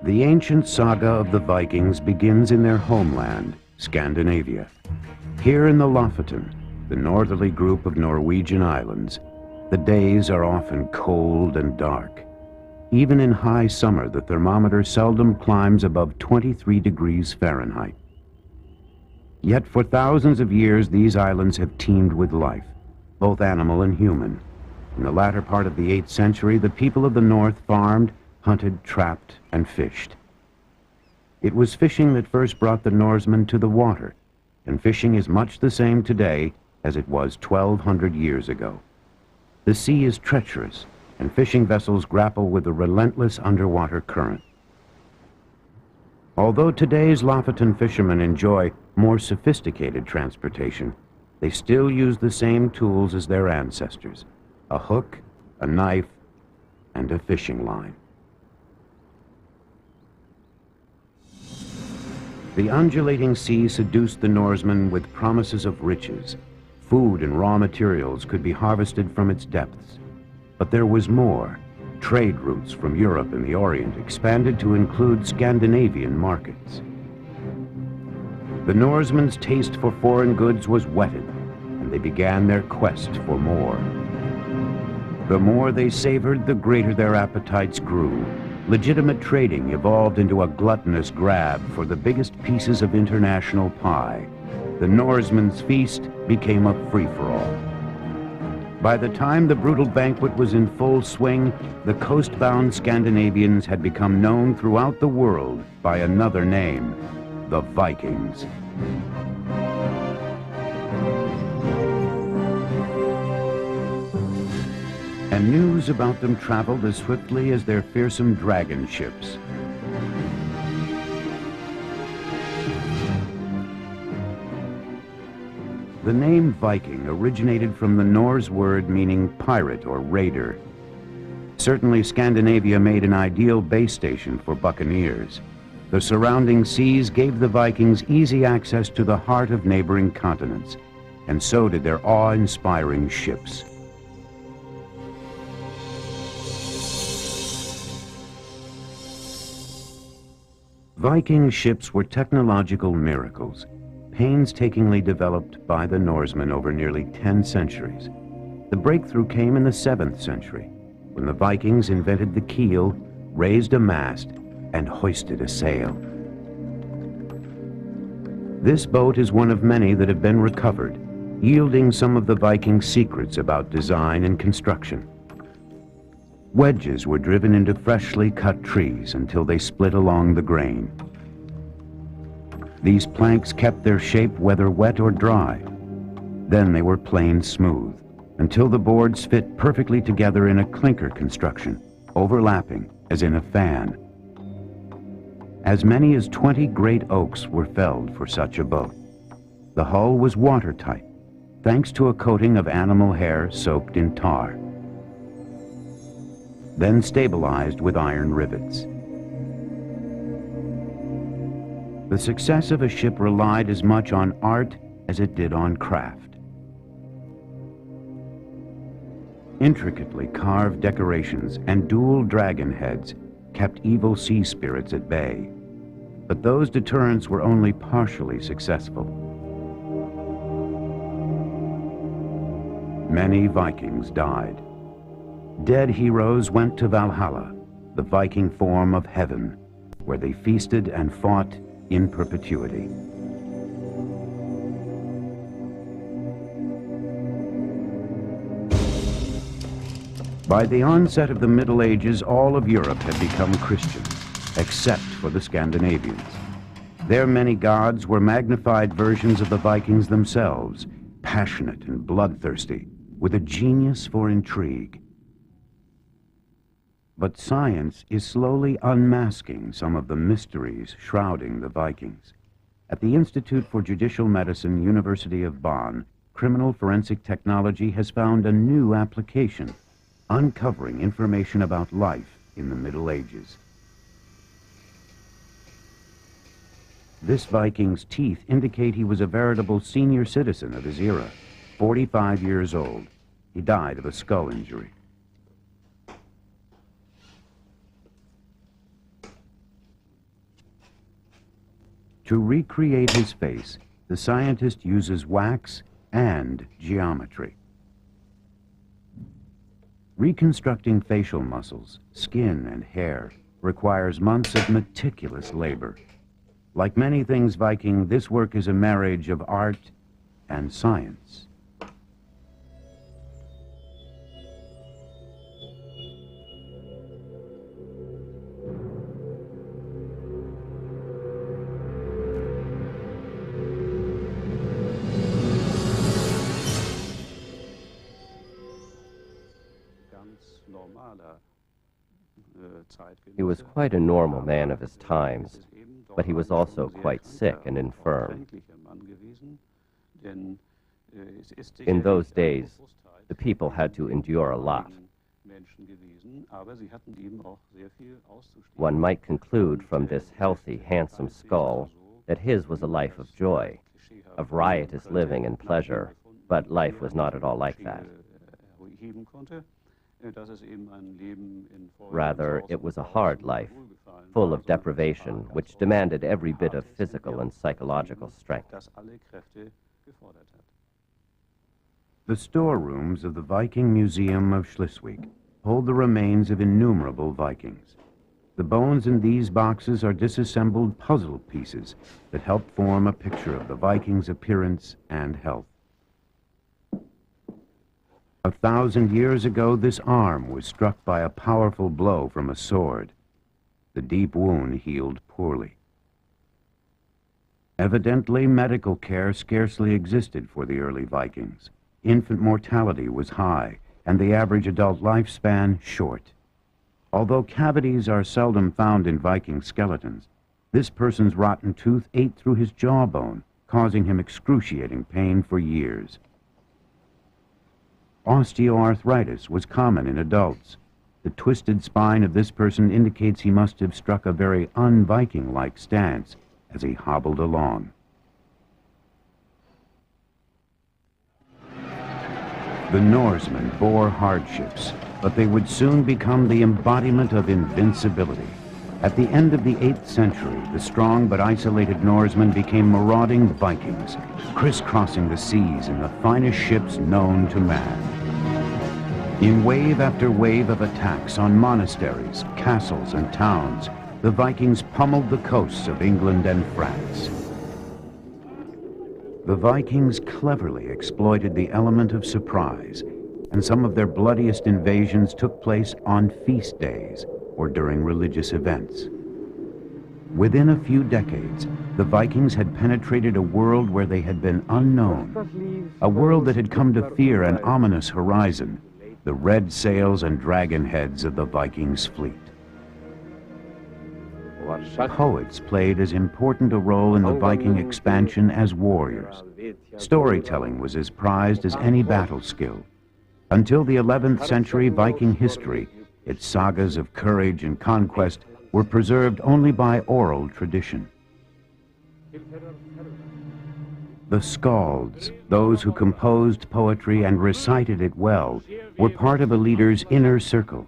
The ancient saga of the Vikings begins in their homeland, Scandinavia. Here in the Lofoten, the northerly group of Norwegian islands, the days are often cold and dark. Even in high summer, the thermometer seldom climbs above 23 degrees Fahrenheit. Yet for thousands of years, these islands have teemed with life, both animal and human. In the latter part of the 8th century, the people of the north farmed, hunted, trapped, and fished. It was fishing that first brought the Norsemen to the water, and fishing is much the same today as it was 1,200 years ago. The sea is treacherous, and fishing vessels grapple with the relentless underwater current. Although today's Lofoten fishermen enjoy more sophisticated transportation, they still use the same tools as their ancestors: a hook, a knife, and a fishing line. The undulating sea seduced the Norsemen with promises of riches. Food and raw materials could be harvested from its depths. But there was more. Trade routes from Europe and the Orient expanded to include Scandinavian markets. The Norsemen's taste for foreign goods was whetted, and they began their quest for more. The more they savored, the greater their appetites grew. Legitimate trading evolved into a gluttonous grab for the biggest pieces of international pie. The Norsemen's feast became a free-for-all. By the time the brutal banquet was in full swing, the coast-bound Scandinavians had become known throughout the world by another name: the Vikings. And news about them traveled as swiftly as their fearsome dragon ships. The name Viking originated from the Norse word meaning pirate or raider. Certainly, Scandinavia made an ideal base station for buccaneers. The surrounding seas gave the Vikings easy access to the heart of neighboring continents, and so did their awe-inspiring ships. Viking ships were technological miracles, painstakingly developed by the Norsemen over nearly 10 centuries. The breakthrough came in the 7th century, when the Vikings invented the keel, raised a mast, and hoisted a sail. This boat is one of many that have been recovered, yielding some of the Viking secrets about design and construction. Wedges were driven into freshly cut trees until they split along the grain. These planks kept their shape whether wet or dry. Then they were planed smooth, until the boards fit perfectly together in a clinker construction, overlapping as in a fan. As many as 20 great oaks were felled for such a boat. The hull was watertight, thanks to a coating of animal hair soaked in tar, then stabilized with iron rivets. The success of a ship relied as much on art as it did on craft. Intricately carved decorations and dual dragon heads kept evil sea spirits at bay, but those deterrents were only partially successful. Many Vikings died. Dead heroes went to Valhalla, the Viking form of heaven, where they feasted and fought in perpetuity. By the onset of the Middle Ages, all of Europe had become Christian, except for the Scandinavians. Their many gods were magnified versions of the Vikings themselves, passionate and bloodthirsty, with a genius for intrigue. But science is slowly unmasking some of the mysteries shrouding the Vikings. At the Institute for Judicial Medicine, University of Bonn, criminal forensic technology has found a new application, uncovering information about life in the Middle Ages. This Viking's teeth indicate he was a veritable senior citizen of his era, 45 years old. He died of a skull injury. To recreate his face, the scientist uses wax and geometry. Reconstructing facial muscles, skin, and hair requires months of meticulous labor. Like many things Viking, this work is a marriage of art and science. He was quite a normal man of his times, but he was also quite sick and infirm. In those days, the people had to endure a lot. One might conclude from this healthy, handsome skull that his was a life of joy, of riotous living and pleasure, but life was not at all like that. Rather, it was a hard life, full of deprivation, which demanded every bit of physical and psychological strength. The storerooms of the Viking Museum of Schleswig hold the remains of innumerable Vikings. The bones in these boxes are disassembled puzzle pieces that help form a picture of the Vikings' appearance and health. 1,000 years ago, this arm was struck by a powerful blow from a sword. The deep wound healed poorly. Evidently, medical care scarcely existed for the early Vikings. Infant mortality was high, and the average adult lifespan short. Although cavities are seldom found in Viking skeletons, this person's rotten tooth ate through his jawbone, causing him excruciating pain for years. Osteoarthritis was common in adults. The twisted spine of this person indicates he must have struck a very un-Viking-like stance as he hobbled along. The Norsemen bore hardships, but they would soon become the embodiment of invincibility. At the end of the 8th century, the strong but isolated Norsemen became marauding Vikings, crisscrossing the seas in the finest ships known to man. In wave after wave of attacks on monasteries, castles, and towns, the Vikings pummeled the coasts of England and France. The Vikings cleverly exploited the element of surprise, and some of their bloodiest invasions took place on feast days or during religious events. Within a few decades, the Vikings had penetrated a world where they had been unknown, a world that had come to fear an ominous horizon, the red sails and dragon heads of the Vikings' fleet. Poets played as important a role in the Viking expansion as warriors. Storytelling was as prized as any battle skill. Until the 11th century, Viking history, its sagas of courage and conquest, were preserved only by oral tradition. The skalds, those who composed poetry and recited it well, were part of a leader's inner circle.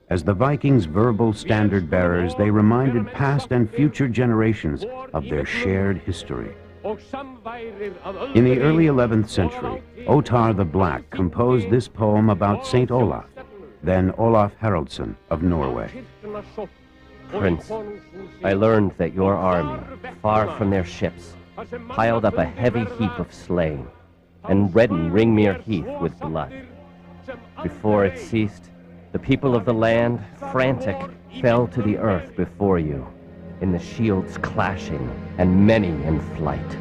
As the Vikings' verbal standard bearers, they reminded past and future generations of their shared history. In the early 11th century, Ottar the Black composed this poem about Saint Olaf, then Olaf Haraldsson of Norway. Prince, I learned that your army, far from their ships, piled up a heavy heap of slain and reddened Ringmere Heath with blood. Before it ceased, the people of the land, frantic, fell to the earth before you, in the shields clashing and many in flight.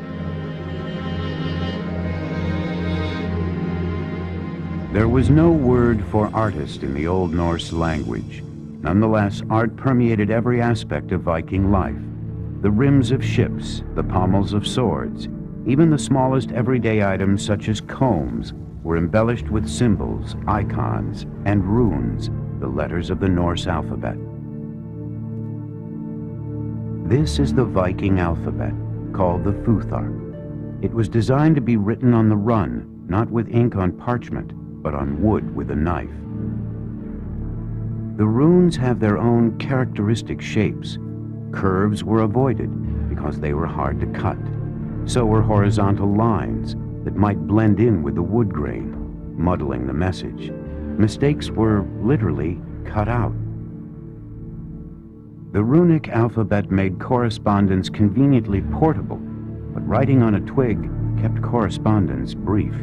There was no word for artist in the Old Norse language. Nonetheless, art permeated every aspect of Viking life. The rims of ships, the pommels of swords, even the smallest everyday items such as combs were embellished with symbols, icons, and runes, the letters of the Norse alphabet. This is the Viking alphabet, called the Futhark. It was designed to be written on the run, not with ink on parchment, but on wood with a knife. The runes have their own characteristic shapes. Curves were avoided because because they were hard to cut. So were horizontal lines that might blend in with the wood grain, muddling the message. Mistakes were literally cut out. The runic alphabet made correspondence conveniently portable, but writing on a twig kept correspondence brief.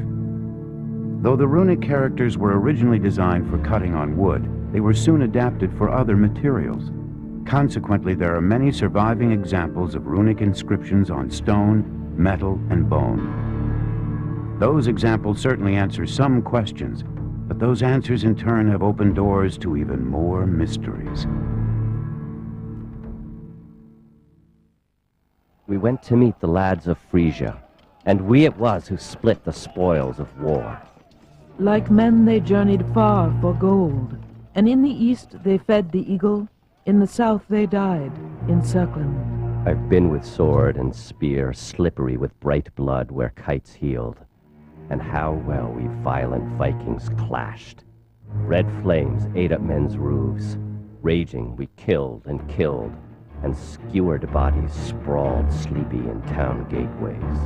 Though the runic characters were originally designed for cutting on wood, they were soon adapted for other materials. Consequently, there are many surviving examples of runic inscriptions on stone, metal, and bone. Those examples certainly answer some questions, but those answers in turn have opened doors to even more mysteries. We went to meet the lads of Frisia, and we it was who split the spoils of war. Like men they journeyed far for gold, and in the east they fed the eagle, in the south they died, encircling. I've been with sword and spear, slippery with bright blood where kites healed, and how well we violent Vikings clashed. Red flames ate up men's roofs. Raging, we killed, and skewered bodies sprawled sleepy in town gateways.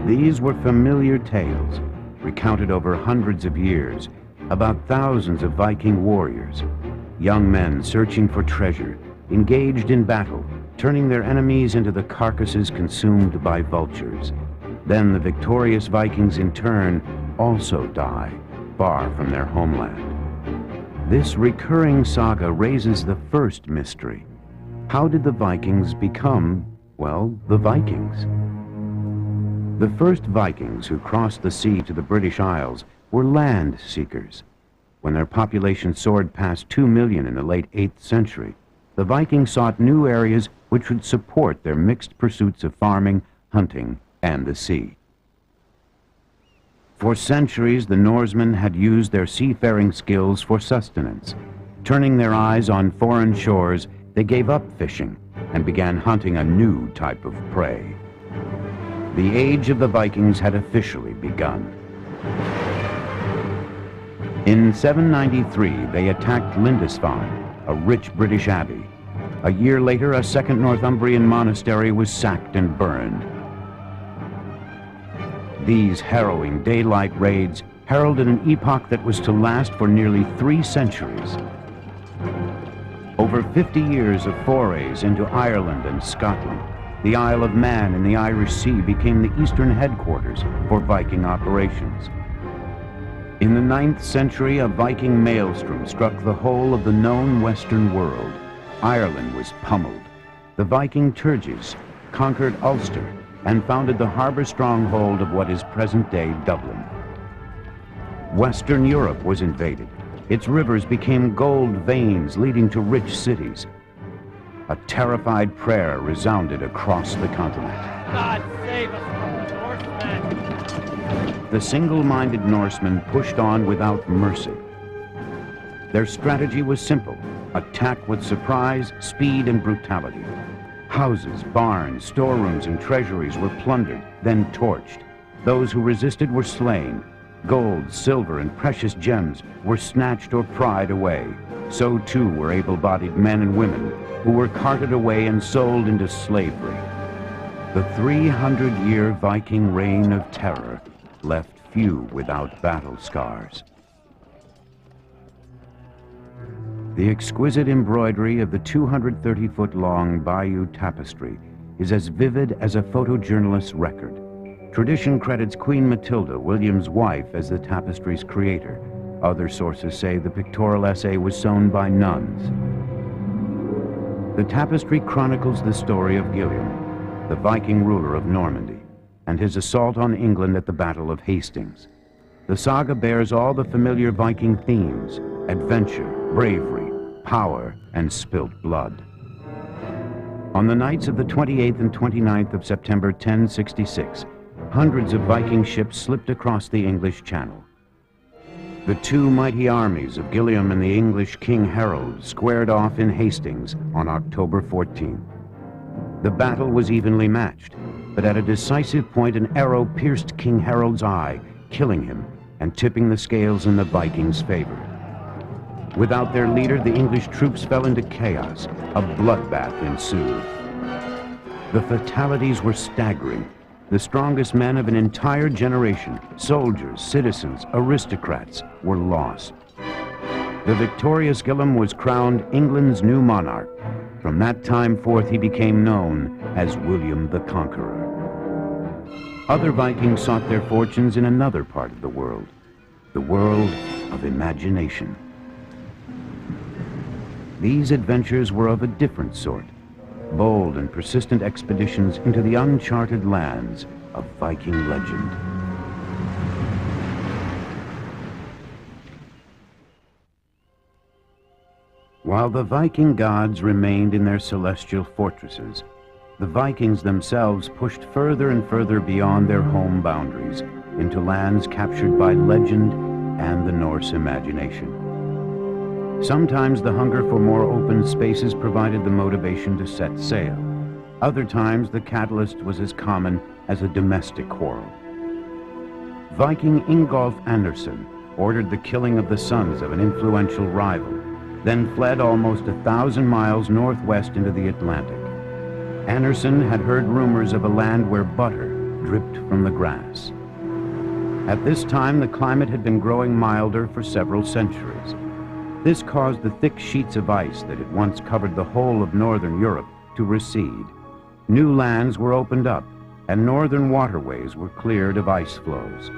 These were familiar tales, recounted over hundreds of years, about thousands of Viking warriors, young men searching for treasure, engaged in battle, turning their enemies into the carcasses consumed by vultures. Then the victorious Vikings in turn also die, far from their homeland. This recurring saga raises the first mystery. How did the Vikings become, well, the Vikings? The first Vikings who crossed the sea to the British Isles were land seekers. When their population soared past 2 million in the late 8th century, the Vikings sought new areas which would support their mixed pursuits of farming, hunting, and the sea. For centuries, the Norsemen had used their seafaring skills for sustenance. Turning their eyes on foreign shores, they gave up fishing and began hunting a new type of prey. The age of the Vikings had officially begun. In 793, they attacked Lindisfarne, a rich British abbey. A year later, a second Northumbrian monastery was sacked and burned. These harrowing daylight raids heralded an epoch that was to last for nearly 3 centuries. Over 50 years of forays into Ireland and Scotland, the Isle of Man in the Irish Sea became the eastern headquarters for Viking operations. In the 9th century, a Viking maelstrom struck the whole of the known Western world. Ireland was pummeled. The Viking Turges conquered Ulster and founded the harbor stronghold of what is present-day Dublin. Western Europe was invaded. Its rivers became gold veins leading to rich cities. A terrified prayer resounded across the continent. God save us from the Norsemen! The single-minded Norsemen pushed on without mercy. Their strategy was simple: attack with surprise, speed, and brutality. Houses, barns, storerooms, and treasuries were plundered, then torched. Those who resisted were slain. Gold, silver, and precious gems were snatched or pried away. So too were able-bodied men and women, who were carted away and sold into slavery. The 300-year Viking reign of terror left few without battle scars. The exquisite embroidery of the 230-foot-long Bayeux Tapestry is as vivid as a photojournalist's record. Tradition credits Queen Matilda, William's wife, as the tapestry's creator. Other sources say the pictorial essay was sewn by nuns. The tapestry chronicles the story of Guillaume, the Viking ruler of Normandy, and his assault on England at the Battle of Hastings. The saga bears all the familiar Viking themes: adventure, bravery, power, and spilt blood. On the nights of the 28th and 29th of September 1066, hundreds of Viking ships slipped across the English Channel. The two mighty armies of Guillaume and the English King Harold squared off in Hastings on October 14th. The battle was evenly matched, but at a decisive point an arrow pierced King Harold's eye, killing him and tipping the scales in the Vikings' favor. Without their leader, the English troops fell into chaos. A bloodbath ensued. The fatalities were staggering. The strongest men of an entire generation, soldiers, citizens, aristocrats, were lost. The victorious Guillem was crowned England's new monarch. From that time forth, he became known as William the Conqueror. Other Vikings sought their fortunes in another part of the world of imagination. These adventures were of a different sort, bold and persistent expeditions into the uncharted lands of Viking legend. While the Viking gods remained in their celestial fortresses, the Vikings themselves pushed further and further beyond their home boundaries into lands captured by legend and the Norse imagination. Sometimes the hunger for more open spaces provided the motivation to set sail. Other times the catalyst was as common as a domestic quarrel. Viking Ingolf Anderson ordered the killing of the sons of an influential rival, then fled almost 1,000 miles northwest into the Atlantic. Anderson had heard rumors of a land where butter dripped from the grass. At this time, the climate had been growing milder for several centuries. This caused the thick sheets of ice that had once covered the whole of northern Europe to recede. New lands were opened up, and northern waterways were cleared of ice floes.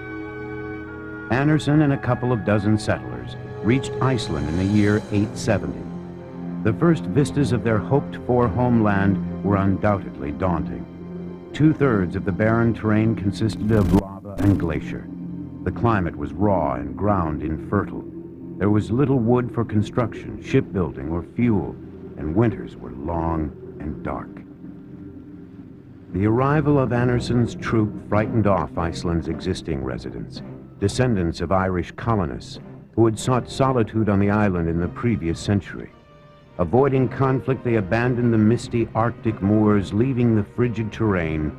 Anderson and a couple of dozen settlers reached Iceland in the year 870. The first vistas of their hoped-for homeland were undoubtedly daunting. 2/3 of the barren terrain consisted of lava and glacier. The climate was raw and ground infertile. There was little wood for construction, shipbuilding, or fuel, and winters were long and dark. The arrival of Anderson's troop frightened off Iceland's existing residents, descendants of Irish colonists who had sought solitude on the island in the previous century. Avoiding conflict, they abandoned the misty Arctic moors, leaving the frigid terrain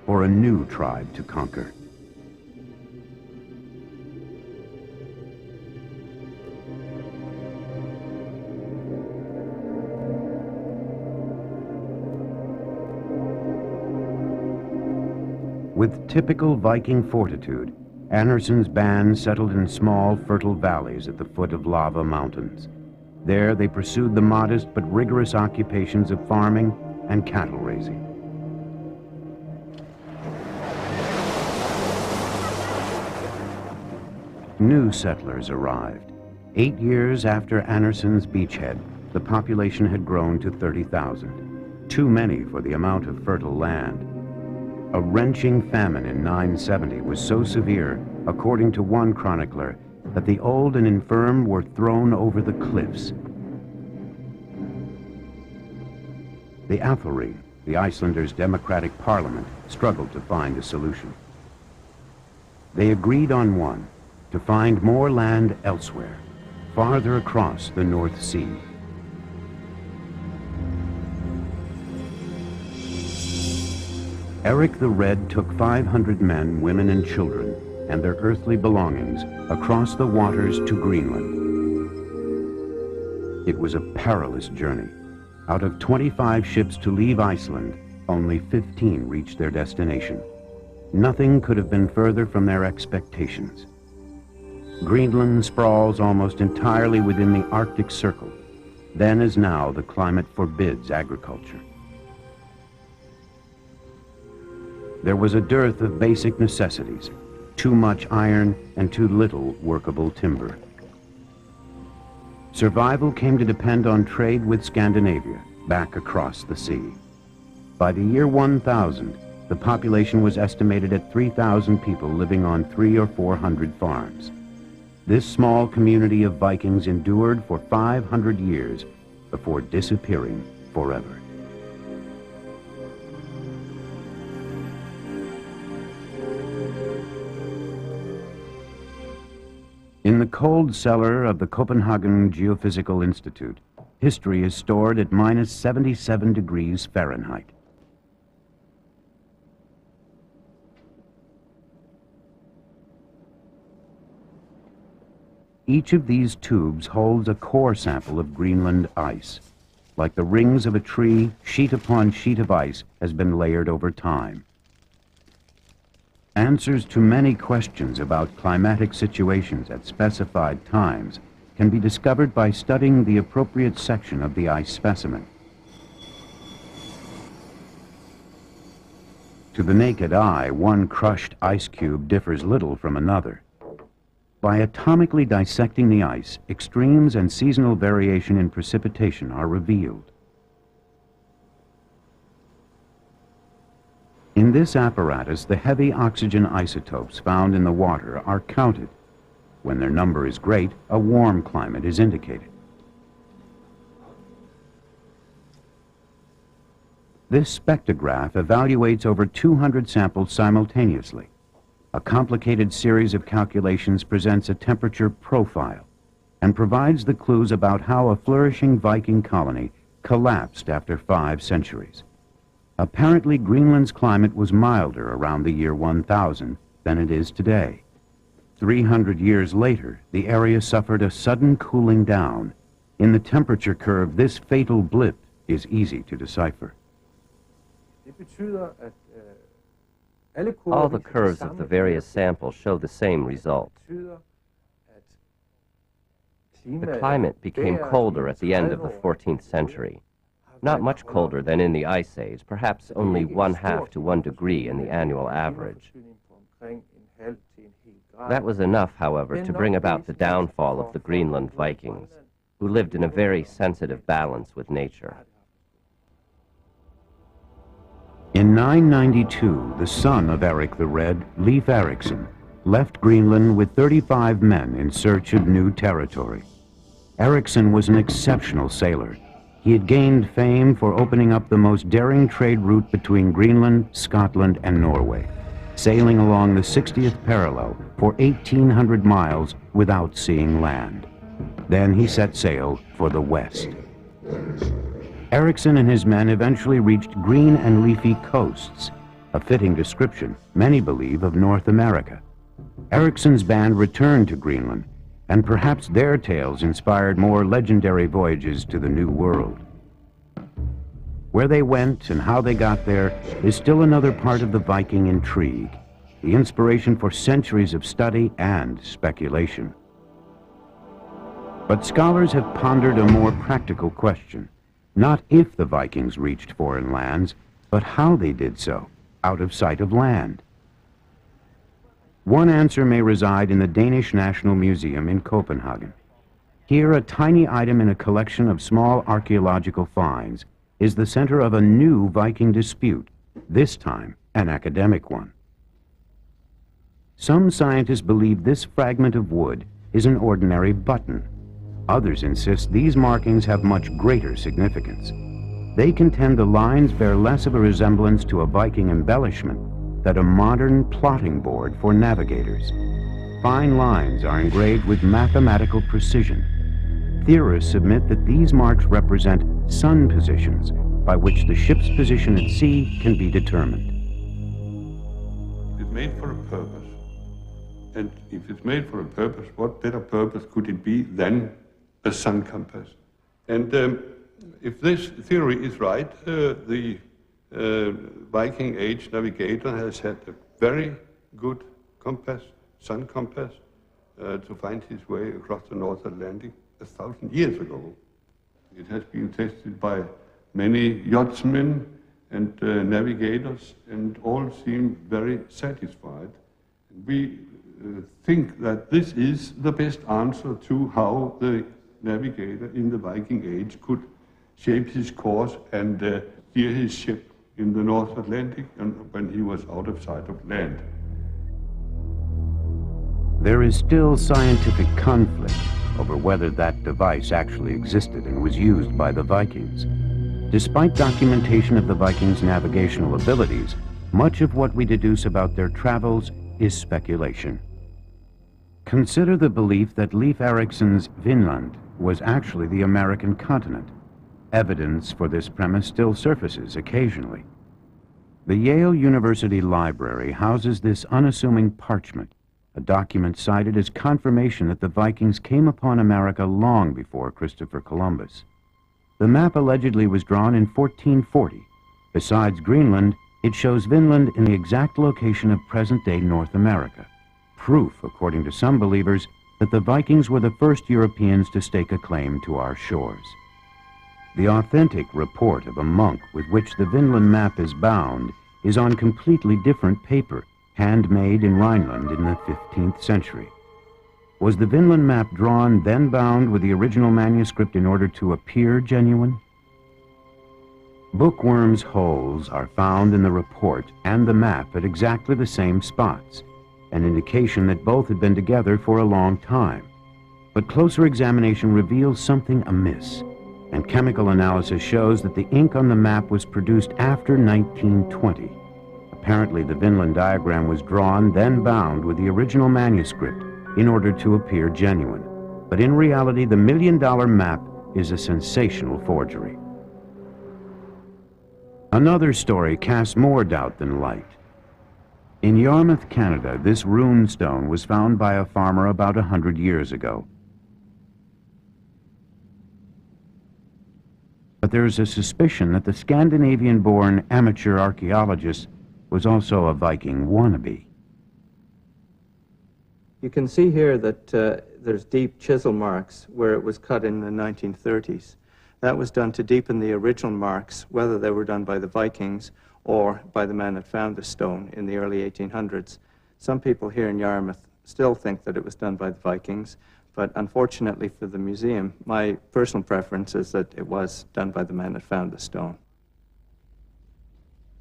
for a new tribe to conquer. With typical Viking fortitude, Anderson's band settled in small, fertile valleys at the foot of lava mountains. There they pursued the modest but rigorous occupations of farming and cattle raising. New settlers arrived. 8 years after Anderson's beachhead, the population had grown to 30,000. Too many for the amount of fertile land. A wrenching famine in 970 was so severe, according to one chronicler, that the old and infirm were thrown over the cliffs. The Athelring, the Icelanders' democratic parliament, struggled to find a solution. They agreed on one, to find more land elsewhere, farther across the North Sea. Eric the Red took 500 men, women, and children, and their earthly belongings across the waters to Greenland. It was a perilous journey. Out of 25 ships to leave Iceland, only 15 reached their destination. Nothing could have been further from their expectations. Greenland sprawls almost entirely within the Arctic Circle. Then as now, the climate forbids agriculture. There was a dearth of basic necessities, too much iron and too little workable timber. Survival came to depend on trade with Scandinavia, back across the sea. By the year 1000, the population was estimated at 3,000 people living on 300 or 400 farms. This small community of Vikings endured for 500 years before disappearing forever. In the cold cellar of the Copenhagen Geophysical Institute, history is stored at -77 degrees Fahrenheit. Each of these tubes holds a core sample of Greenland ice. like the rings of a tree, sheet upon sheet of ice has been layered over time. Answers to many questions about climatic situations at specified times can be discovered by studying the appropriate section of the ice specimen. To the naked eye, one crushed ice cube differs little from another. By atomically dissecting the ice, extremes and seasonal variation in precipitation are revealed. In this apparatus, the heavy oxygen isotopes found in the water are counted. When their number is great, a warm climate is indicated. This spectrograph evaluates over 200 samples simultaneously. A complicated series of calculations presents a temperature profile and provides the clues about how a flourishing Viking colony collapsed after 5 centuries. Apparently, Greenland's climate was milder around the year 1000 than it is today. 300 years later, the area suffered a sudden cooling down. In the temperature curve, this fatal blip is easy to decipher. All the curves of the various samples show the same result. The climate became colder at the end of the 14th century. Not much colder than in the Ice Age, perhaps only 1/2 to 1 degree in the annual average. That was enough, however, to bring about the downfall of the Greenland Vikings, who lived in a very sensitive balance with nature. In 992, the son of Eric the Red, Leif Erikson, left Greenland with 35 men in search of new territory. Erikson was an exceptional sailor. He had gained fame for opening up the most daring trade route between Greenland, Scotland, and Norway, sailing along the 60th parallel for 1,800 miles without seeing land. Then he set sail for the west. Erikson and his men eventually reached green and leafy coasts, a fitting description, many believe, of North America. Erikson's band returned to Greenland, and perhaps their tales inspired more legendary voyages to the New World. Where they went and how they got there is still another part of the Viking intrigue, the inspiration for centuries of study and speculation. But scholars have pondered a more practical question. Not if the Vikings reached foreign lands, but how they did so, out of sight of land. One answer may reside in the Danish National Museum in Copenhagen. Here, a tiny item in a collection of small archaeological finds is the center of a new Viking dispute, this time an academic one. Some scientists believe this fragment of wood is an ordinary button. Others insist these markings have much greater significance. They contend the lines bear less of a resemblance to a Viking embellishment than a modern plotting board for navigators. Fine lines are engraved with mathematical precision. Theorists submit that these marks represent sun positions by which the ship's position at sea can be determined. It's made for a purpose. And if it's made for a purpose, what better purpose could it be than a sun compass? And if this theory is right, the Viking Age navigator has had a very good compass, sun compass, to find his way across the North Atlantic 1,000 years ago. It has been tested by many yachtsmen and navigators, and all seem very satisfied. We think that this is the best answer to how the navigator in the Viking Age could shape his course and steer his ship in the North Atlantic and when he was out of sight of land. There is still scientific conflict over whether that device actually existed and was used by the Vikings. Despite documentation of the Vikings' navigational abilities, much of what we deduce about their travels is speculation. Consider the belief that Leif Erikson's Vinland was actually the American continent. Evidence for this premise still surfaces occasionally. The Yale University Library houses this unassuming parchment, a document cited as confirmation that the Vikings came upon America long before Christopher Columbus. The map allegedly was drawn in 1440. Besides Greenland, it shows Vinland in the exact location of present-day North America. Proof, according to some believers, that the Vikings were the first Europeans to stake a claim to our shores. The authentic report of a monk with which the Vinland map is bound is on completely different paper, handmade in Rhineland in the 15th century. Was the Vinland map drawn, then bound with the original manuscript in order to appear genuine? Bookworms' holes are found in the report and the map at exactly the same spots, an indication that both had been together for a long time. But closer examination reveals something amiss, and chemical analysis shows that the ink on the map was produced after 1920. Apparently, the Vinland diagram was drawn, then bound with the original manuscript in order to appear genuine. But in reality, the $1 million map is a sensational forgery. Another story casts more doubt than light. In Yarmouth, Canada, this rune stone was found by a farmer about 100 years ago. But there is a suspicion that the Scandinavian-born amateur archaeologist was also a Viking wannabe. You can see here that there's deep chisel marks where it was cut in the 1930s. That was done to deepen the original marks, whether they were done by the Vikings or by the man that found the stone in the early 1800s. Some people here in Yarmouth still think that it was done by the Vikings, but unfortunately for the museum, my personal preference is that it was done by the man that found the stone.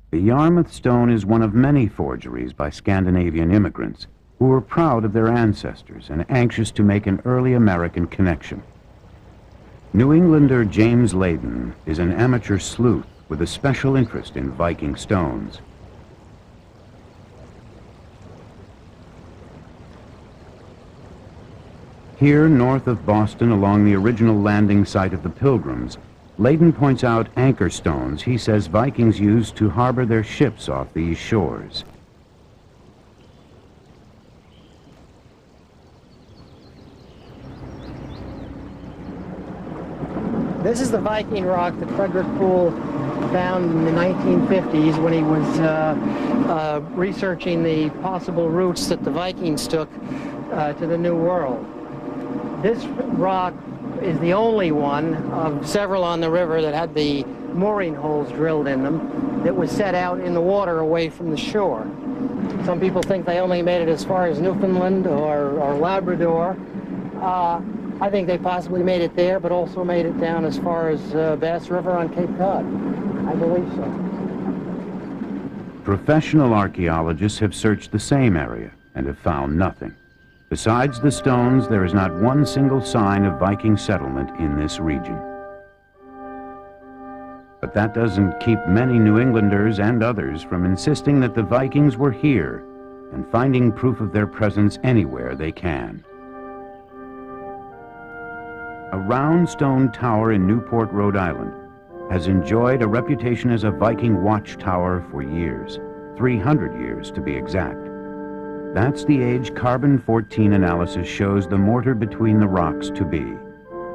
The Yarmouth stone is one of many forgeries by Scandinavian immigrants who were proud of their ancestors and anxious to make an early American connection. New Englander James Layden is an amateur sleuth with a special interest in Viking stones. Here, north of Boston, along the original landing site of the Pilgrims, Layden points out anchor stones he says Vikings used to harbor their ships off these shores. This is the Viking rock that Frederick Poole found in the 1950s when he was researching the possible routes that the Vikings took to the New World. This rock is the only one of several on the river that had the mooring holes drilled in them that was set out in the water away from the shore. Some people think they only made it as far as Newfoundland or Labrador. I think they possibly made it there, but also made it down as far as Bass River on Cape Cod. I believe so. Professional archaeologists have searched the same area and have found nothing. Besides the stones, there is not one single sign of Viking settlement in this region. But that doesn't keep many New Englanders and others from insisting that the Vikings were here and finding proof of their presence anywhere they can. A round stone tower in Newport, Rhode Island, has enjoyed a reputation as a Viking watchtower for years, 300 years to be exact. That's the age carbon-14 analysis shows the mortar between the rocks to be,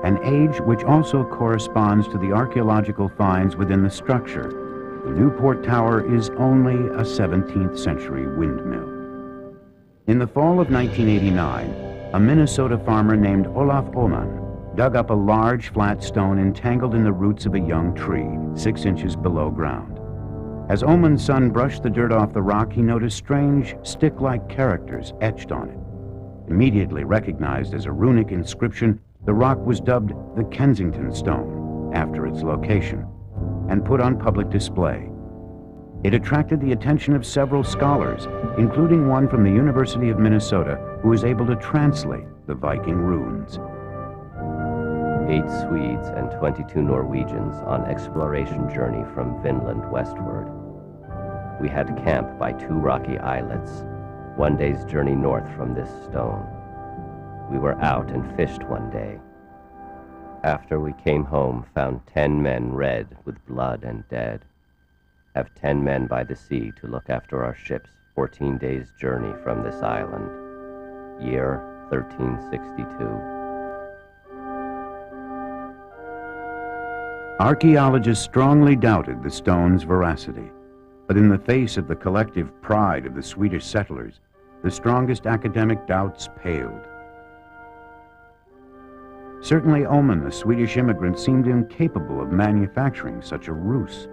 an age which also corresponds to the archaeological finds within the structure. The Newport Tower is only a 17th century windmill. In the fall of 1989, a Minnesota farmer named Olaf Oman dug up a large flat stone entangled in the roots of a young tree, 6 inches below ground. As Oman's son brushed the dirt off the rock, he noticed strange stick-like characters etched on it. Immediately recognized as a runic inscription, the rock was dubbed the Kensington Stone, after its location, and put on public display. It attracted the attention of several scholars, including one from the University of Minnesota, who was able to translate the Viking runes. 8 Swedes and 22 Norwegians on exploration journey from Vinland westward. We had to camp by 2 rocky islets, 1 day's journey north from this stone. We were out and fished one day. After we came home, found 10 men red with blood and dead. Have 10 men by the sea to look after our ships, 14 days' journey from this island. Year 1362. Archaeologists strongly doubted the stone's veracity, but in the face of the collective pride of the Swedish settlers, the strongest academic doubts paled. Certainly Oman, a Swedish immigrant, seemed incapable of manufacturing such a ruse.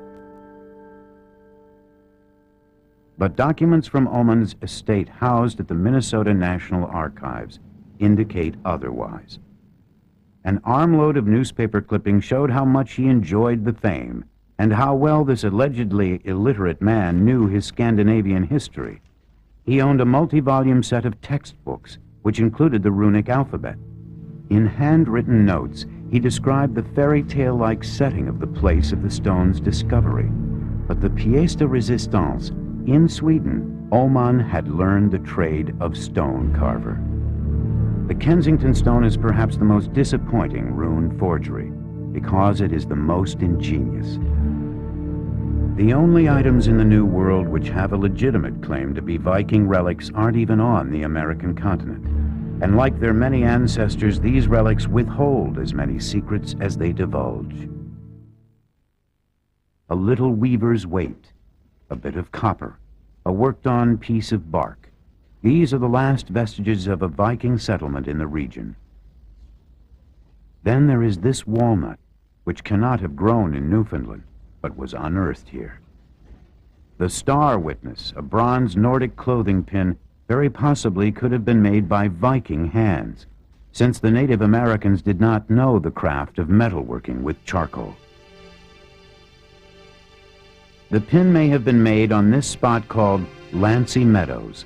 But documents from Oman's estate housed at the Minnesota National Archives indicate otherwise. An armload of newspaper clippings showed how much he enjoyed the fame and how well this allegedly illiterate man knew his Scandinavian history. He owned a multi-volume set of textbooks, which included the runic alphabet. In handwritten notes, he described the fairy tale-like setting of the place of the stone's discovery. But the pièce de résistance, in Sweden, Oman had learned the trade of stone carver. The Kensington stone is perhaps the most disappointing rune forgery, because it is the most ingenious. The only items in the New World which have a legitimate claim to be Viking relics aren't even on the American continent. And like their many ancestors, these relics withhold as many secrets as they divulge. A little weaver's weight, a bit of copper, a worked-on piece of bark. These are the last vestiges of a Viking settlement in the region. Then there is this walnut, which cannot have grown in Newfoundland, but was unearthed here. The star witness, a bronze Nordic clothing pin, very possibly could have been made by Viking hands, since the Native Americans did not know the craft of metalworking with charcoal. The pin may have been made on this spot called Lancey Meadows.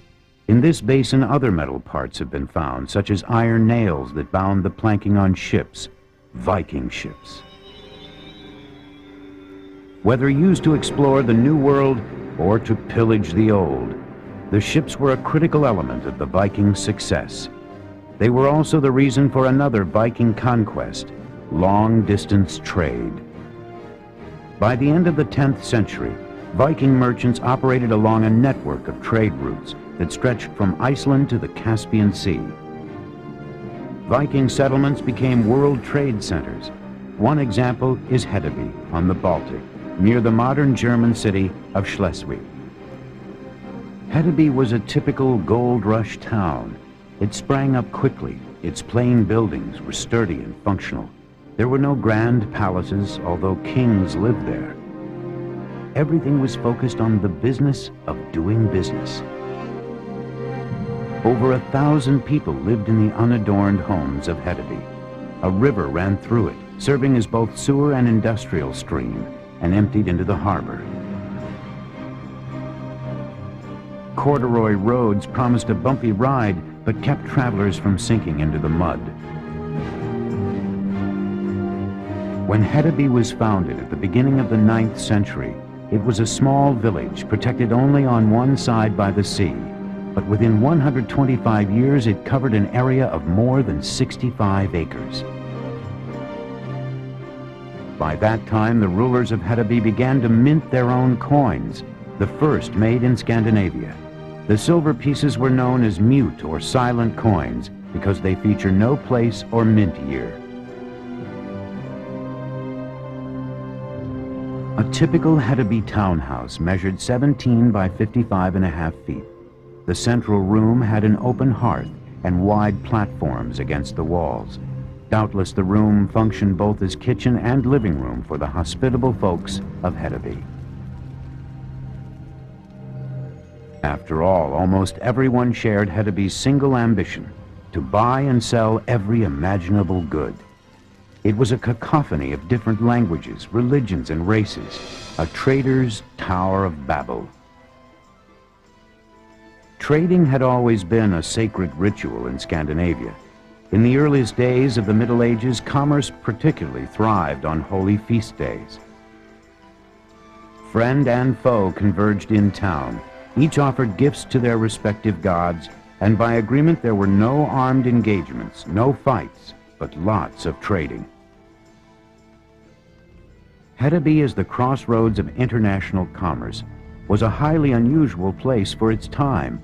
In this basin, other metal parts have been found, such as iron nails that bound the planking on ships, Viking ships. Whether used to explore the New World or to pillage the Old, the ships were a critical element of the Vikings' success. They were also the reason for another Viking conquest, long-distance trade. By the end of the 10th century, Viking merchants operated along a network of trade routes that stretched from Iceland to the Caspian Sea. Viking settlements became world trade centers. One example is Hedeby on the Baltic, near the modern German city of Schleswig. Hedeby was a typical gold rush town. It sprang up quickly. Its plain buildings were sturdy and functional. There were no grand palaces, although kings lived there. Everything was focused on the business of doing business. Over 1,000 people lived in the unadorned homes of Hedeby. A river ran through it, serving as both sewer and industrial stream, and emptied into the harbor. Corduroy roads promised a bumpy ride, but kept travelers from sinking into the mud. When Hedeby was founded at the beginning of the 9th century, it was a small village protected only on one side by the sea, but within 125 years it covered an area of more than 65 acres. By that time, the rulers of Hedeby began to mint their own coins, the first made in Scandinavia. The silver pieces were known as mute or silent coins because they feature no place or mint year. A typical Hedeby townhouse measured 17 by 55.5 feet. The central room had an open hearth and wide platforms against the walls. Doubtless the room functioned both as kitchen and living room for the hospitable folks of Hedeby. After all, almost everyone shared Hedeby's single ambition, to buy and sell every imaginable good. It was a cacophony of different languages, religions, and races, a trader's Tower of Babel. Trading had always been a sacred ritual in Scandinavia. In the earliest days of the Middle Ages, commerce particularly thrived on holy feast days. Friend and foe converged in town. Each offered gifts to their respective gods, and by agreement there were no armed engagements, no fights, but lots of trading. Hedeby, as the crossroads of international commerce, was a highly unusual place for its time.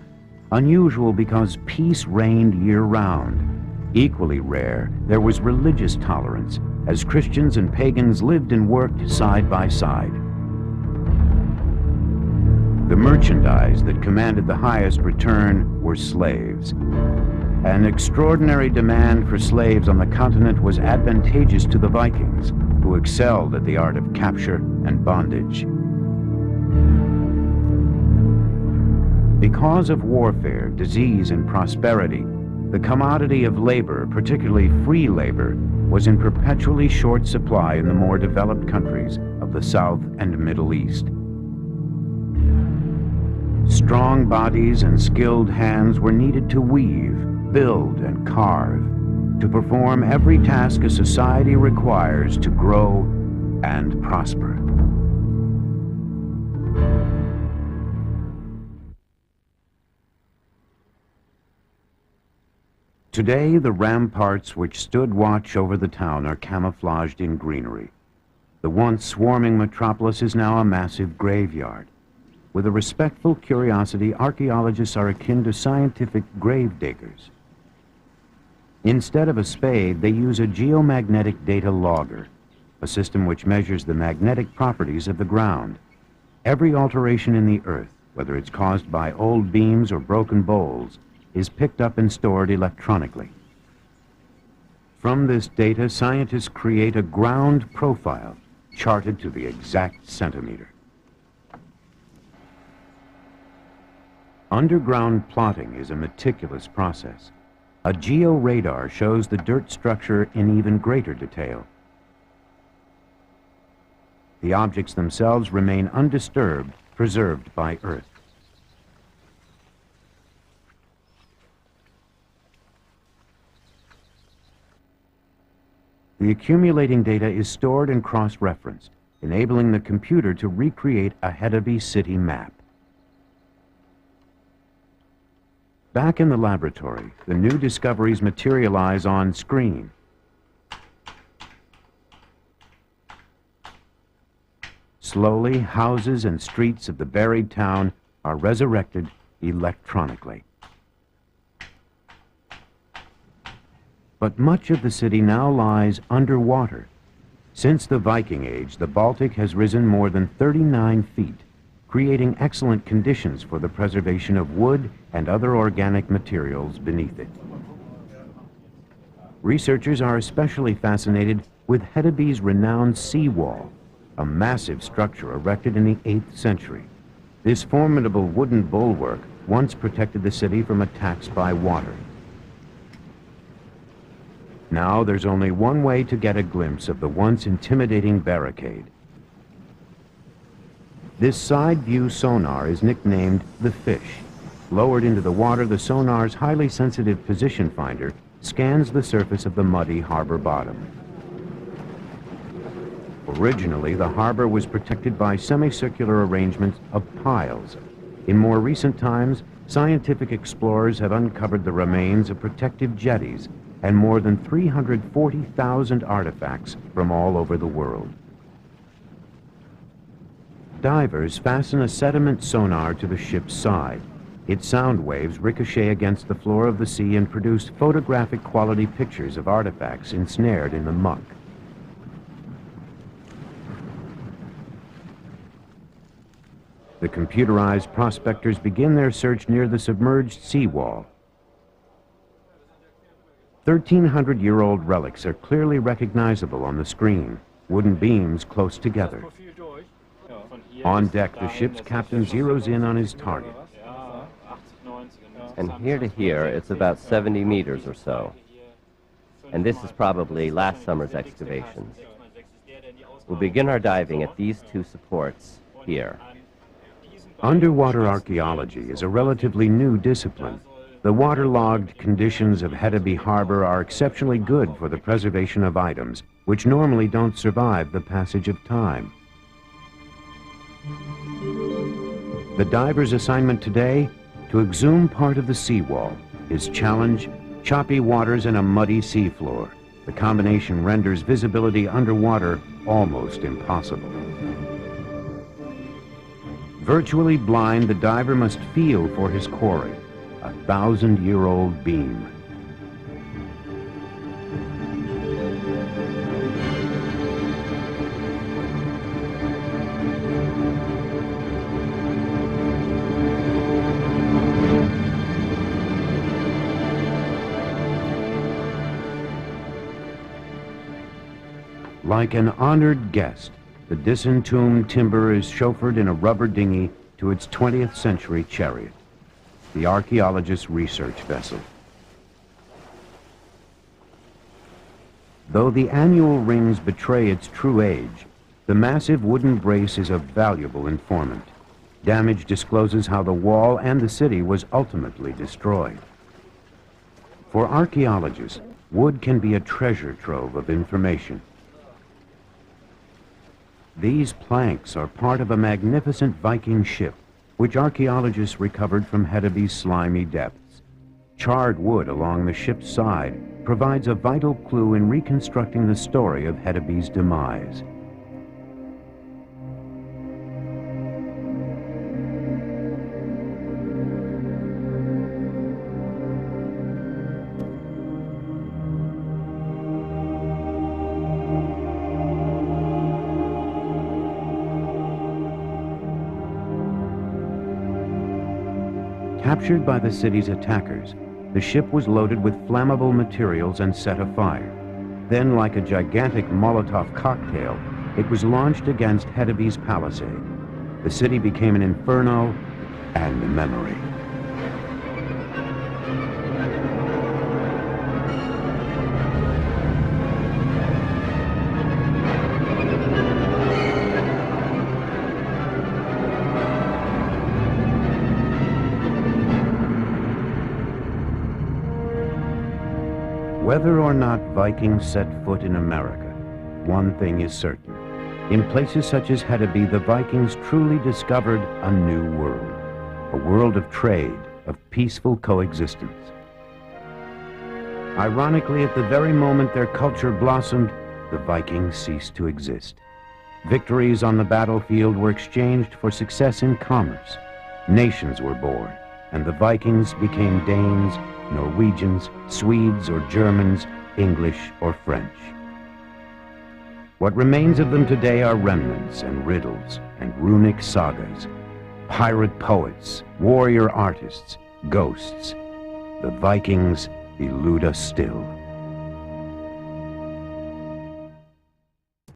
Unusual because peace reigned year-round. Equally rare, there was religious tolerance, as Christians and pagans lived and worked side by side. The merchandise that commanded the highest return were slaves. An extraordinary demand for slaves on the continent was advantageous to the Vikings, who excelled at the art of capture and bondage. Because of warfare, disease, and prosperity, the commodity of labor, particularly free labor, was in perpetually short supply in the more developed countries of the South and Middle East. Strong bodies and skilled hands were needed to weave, build, and carve, to perform every task a society requires to grow and prosper. Today, the ramparts which stood watch over the town are camouflaged in greenery. The once swarming metropolis is now a massive graveyard. With a respectful curiosity, archaeologists are akin to scientific grave diggers. Instead of a spade, they use a geomagnetic data logger, a system which measures the magnetic properties of the ground. Every alteration in the earth, whether it's caused by old beams or broken bowls, is picked up and stored electronically. From this data, scientists create a ground profile, charted to the exact centimeter. Underground plotting is a meticulous process. A georadar shows the dirt structure in even greater detail. The objects themselves remain undisturbed, preserved by Earth. The accumulating data is stored and cross-referenced, enabling the computer to recreate a Hedeby city map. Back in the laboratory, the new discoveries materialize on screen. Slowly, houses and streets of the buried town are resurrected electronically. But much of the city now lies underwater. Since the Viking Age, the Baltic has risen more than 39 feet, creating excellent conditions for the preservation of wood and other organic materials beneath it. Researchers are especially fascinated with Hedeby's renowned seawall, a massive structure erected in the 8th century. This formidable wooden bulwark once protected the city from attacks by water. Now there's only one way to get a glimpse of the once intimidating barricade. This side view sonar is nicknamed the Fish. Lowered into the water, the sonar's highly sensitive position finder scans the surface of the muddy harbor bottom. Originally, the harbor was protected by semicircular arrangements of piles. In more recent times, scientific explorers have uncovered the remains of protective jetties and more than 340,000 artifacts from all over the world. Divers fasten a sediment sonar to the ship's side. Its sound waves ricochet against the floor of the sea and produce photographic quality pictures of artifacts ensnared in the muck. The computerized prospectors begin their search near the submerged seawall. 1,300-year-old relics are clearly recognizable on the screen, wooden beams close together. On deck, the ship's captain zeroes in on his target. And here to here, it's about 70 meters or so. And this is probably last summer's excavations. We'll begin our diving at these two supports here. Underwater archaeology is a relatively new discipline. The waterlogged conditions of Hedeby Harbor are exceptionally good for the preservation of items, which normally don't survive the passage of time. The diver's assignment today, to exhume part of the seawall. His challenge, choppy waters and a muddy seafloor. The combination renders visibility underwater almost impossible. Virtually blind, the diver must feel for his quarry, a 1,000-year-old beam. Like an honored guest, the disentombed timber is chauffeured in a rubber dinghy to its 20th century chariot, the archaeologist's research vessel. Though the annual rings betray its true age, the massive wooden brace is a valuable informant. Damage discloses how the wall and the city was ultimately destroyed. For archaeologists, wood can be a treasure trove of information. These planks are part of a magnificent Viking ship, which archaeologists recovered from Hedeby's slimy depths. Charred wood along the ship's side provides a vital clue in reconstructing the story of Hedeby's demise. Captured by the city's attackers, the ship was loaded with flammable materials and set afire. Then, like a gigantic Molotov cocktail, it was launched against Hedeby's palisade. The city became an inferno and a memory. Whether or not Vikings set foot in America, one thing is certain. In places such as Hedeby, the Vikings truly discovered a new world. A world of trade, of peaceful coexistence. Ironically, at the very moment their culture blossomed, the Vikings ceased to exist. Victories on the battlefield were exchanged for success in commerce. Nations were born, and the Vikings became Danes, Norwegians, Swedes or Germans, English or French. What remains of them today are remnants and riddles and runic sagas, pirate poets, warrior artists, ghosts. The Vikings elude us still.